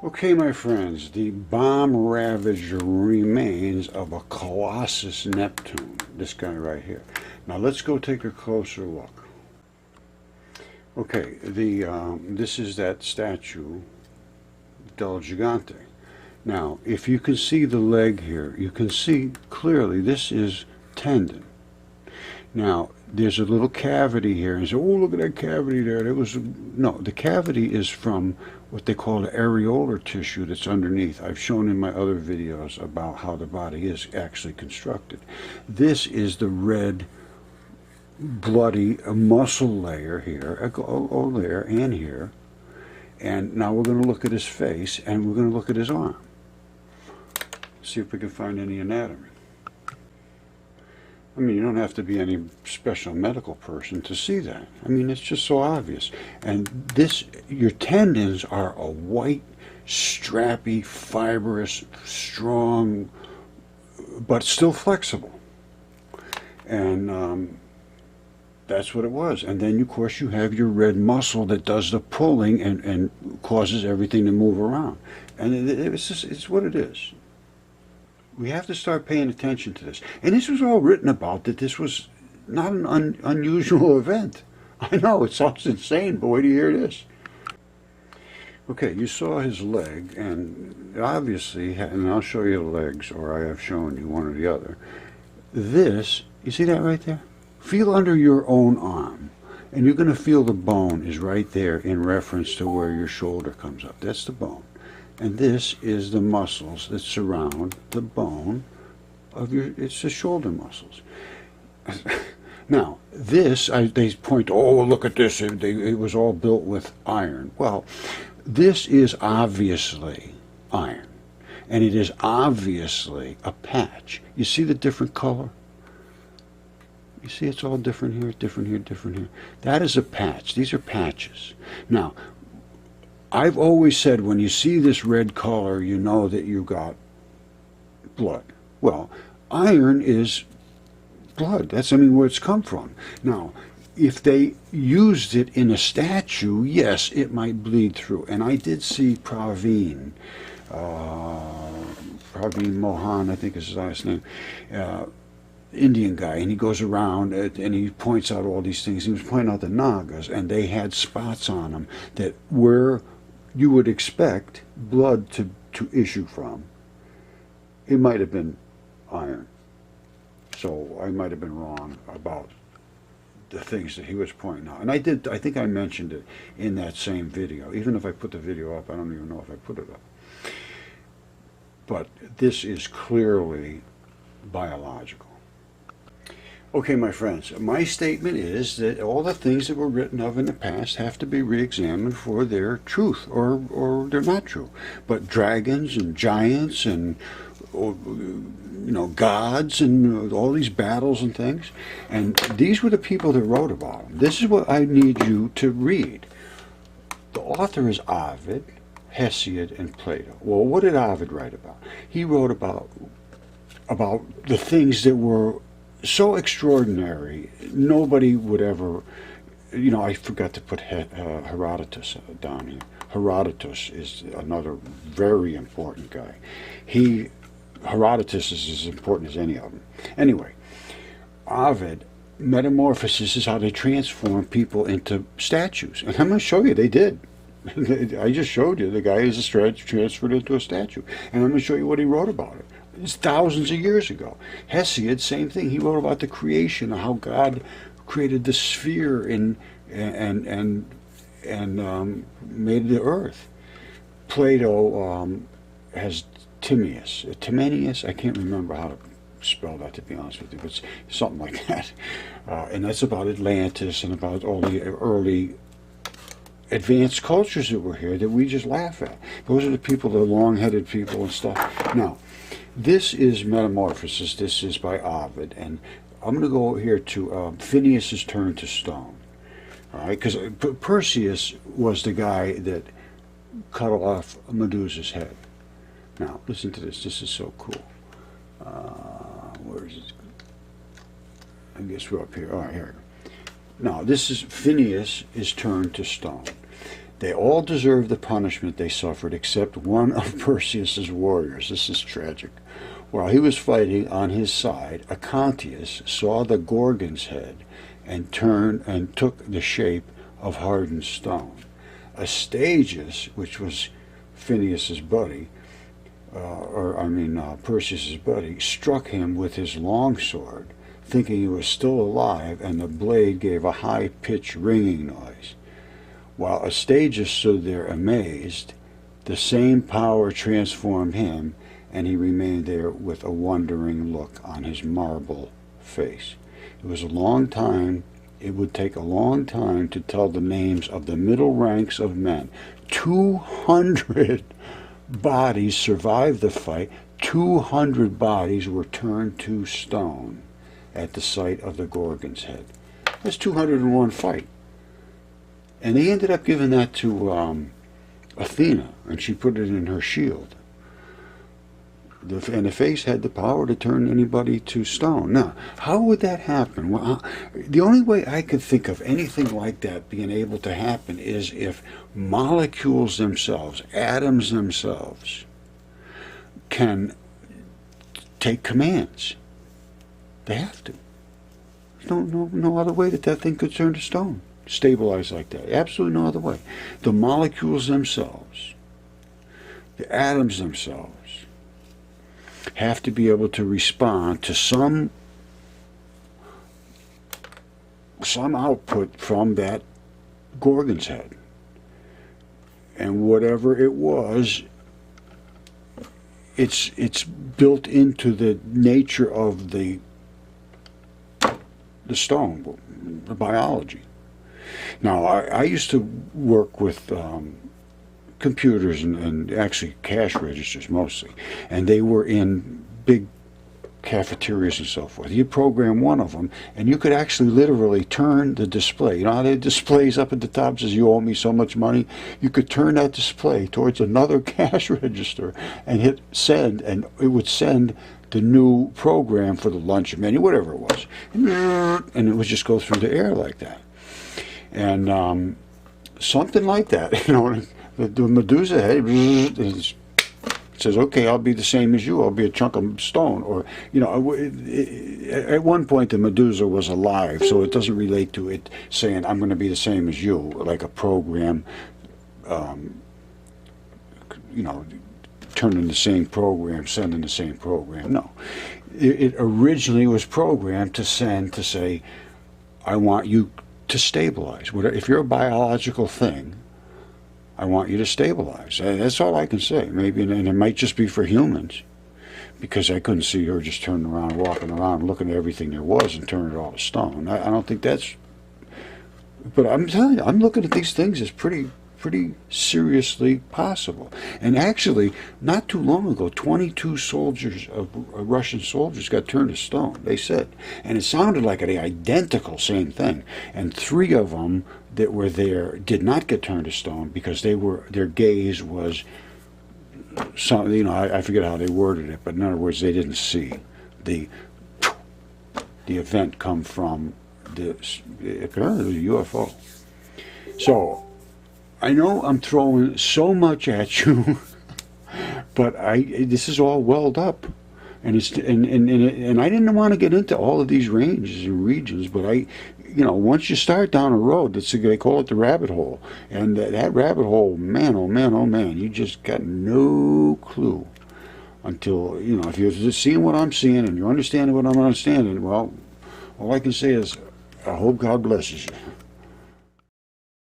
Okay, my friends, the bomb-ravaged remains of a Colossus Neptune, this guy right here. Now let's go take a closer look. Okay, this is that statue, Del Gigante. Now, if you can see the leg here, you can see clearly this is tendon. Now, there's a little cavity here. And say, oh, look at that cavity there. No, the cavity is from what they call the areolar tissue that's underneath. I've shown in my other videos about how the body is actually constructed. This is the red, bloody muscle layer here, a layer, and here. And now we're going to look at his face, and we're going to look at his arm. See if we can find any anatomy. I mean, you don't have to be any special medical person to see that. I mean, it's just so obvious. And your tendons are a white, strappy, fibrous, strong, but still flexible. And that's what it was. And then, of course, you have your red muscle that does the pulling and causes everything to move around. And it's what it is. We have to start paying attention to this. And this was all written about, that this was not an unusual event. I know, it sounds insane, but wait till you hear this. Okay, you saw his leg, and obviously, and I'll show you the legs, or I have shown you one or the other. This, you see that right there? Feel under your own arm, and you're going to feel the bone is right there in reference to where your shoulder comes up. That's the bone. And this is the muscles that surround the bone of it's the shoulder muscles. Now, they point, oh, look at this, it was all built with iron. Well, this is obviously iron, and it is obviously a patch. You see the different color? You see it's all different here, different here, different here. That is a patch. These are patches. Now, I've always said when you see this red color, you know that you got blood. Well, iron is blood. That's, I mean, where it's come from. Now, if they used it in a statue, yes, it might bleed through. And I did see Praveen Mohan, I think is his last name, Indian guy, and he goes around and he points out all these things. He was pointing out the Nagas, and they had spots on them that where you would expect blood to issue from. It might have been iron. So I might have been wrong about the things that he was pointing out. And I think I mentioned it in that same video. Even if I put the video up, I don't even know if I put it up. But this is clearly biological. Okay, my friends, my statement is that all the things that were written of in the past have to be re-examined for their truth, or they're not true. But dragons and giants and gods and all these battles and things, and these were the people that wrote about them. This is what I need you to read. The author is Ovid, Hesiod, and Plato. Well, what did Ovid write about? He wrote about the things that were so extraordinary, nobody would ever, I forgot to put Herodotus down here. Herodotus is another very important guy. Herodotus is as important as any of them. Anyway, Ovid, metamorphosis is how they transform people into statues. And I'm going to show you they did. I just showed you the guy is transferred into a statue. And I'm going to show you what he wrote about it. It's thousands of years ago. Hesiod, same thing. He wrote about the creation, how God created the sphere and made the earth. Plato has Timaeus. I can't remember how to spell that, to be honest with you, but it's something like that. And that's about Atlantis and about all the early advanced cultures that were here that we just laugh at. Those are the people, the long-headed people and stuff. Now, this is Metamorphosis. This is by Ovid, and I'm going to go here to Phineas's Turn to Stone. All right, because Perseus was the guy that cut off Medusa's head. Now, listen to this. This is so cool. Where is it? I guess we're up here. All right, here. Now, this is Phineas is turned to stone. They all deserved the punishment they suffered except one of Perseus's warriors. This is tragic. While he was fighting on his side, Aconteus saw the Gorgon's head and turned and took the shape of hardened stone. Astyages, which was Phineas's buddy, Perseus's buddy, struck him with his long sword, thinking he was still alive, and the blade gave a high-pitched ringing noise. While Astyages stood there amazed, the same power transformed him, and he remained there with a wondering look on his marble face. It would take a long time to tell the names of the middle ranks of men. 200 bodies survived the fight. 200 bodies were turned to stone at the sight of the Gorgon's head. That's 201 fight. And they ended up giving that to Athena, and she put it in her shield. And the face had the power to turn anybody to stone. Now, how would that happen? Well, the only way I could think of anything like that being able to happen is if molecules themselves, atoms themselves, can take commands. They have to. There's no other way that thing could turn to stone, stabilize like that. Absolutely no other way. The molecules themselves, the atoms themselves, have to be able to respond to some output from that Gorgon's head. And whatever it was, it's built into the nature of the stone, the biology. Now, I used to work with computers and actually cash registers mostly, and they were in big cafeterias and so forth. You program one of them, and you could actually literally turn the display. You know how the displays up at the top says you owe me so much money? You could turn that display towards another cash register and hit send, and it would send the new program for the lunch menu, whatever it was. And it would just go through the air like that. And something like that, you know, the Medusa head says, okay, I'll be the same as you. I'll be a chunk of stone. Or, you know, at one point the Medusa was alive, so it doesn't relate to it saying, I'm going to be the same as you, like a program, you know, turning the same program, sending the same program. No. It originally was programmed to send, to say, I want you to stabilize. If you're a biological thing, I want you to stabilize. That's all I can say. Maybe, and it might just be for humans, because I couldn't see her just turning around, walking around, looking at everything there was and turning it all to stone. I don't think that's... But I'm telling you, I'm looking at these things as pretty seriously possible. And actually, not too long ago, 22 soldiers, Russian soldiers, got turned to stone, they said. And it sounded like an identical same thing. And 3 of them that were there did not get turned to stone because their gaze was, some, you know, I forget how they worded it, but in other words, they didn't see the event come from apparently it was a UFO. So, I know I'm throwing so much at you, but this is all welled up, and and I didn't want to get into all of these ranges and regions, but you know, once you start down a road, they call it the rabbit hole, and that rabbit hole, man, oh man, oh man, you just got no clue until, you know, if you're just seeing what I'm seeing and you're understanding what I'm understanding. Well, all I can say is, I hope God blesses you.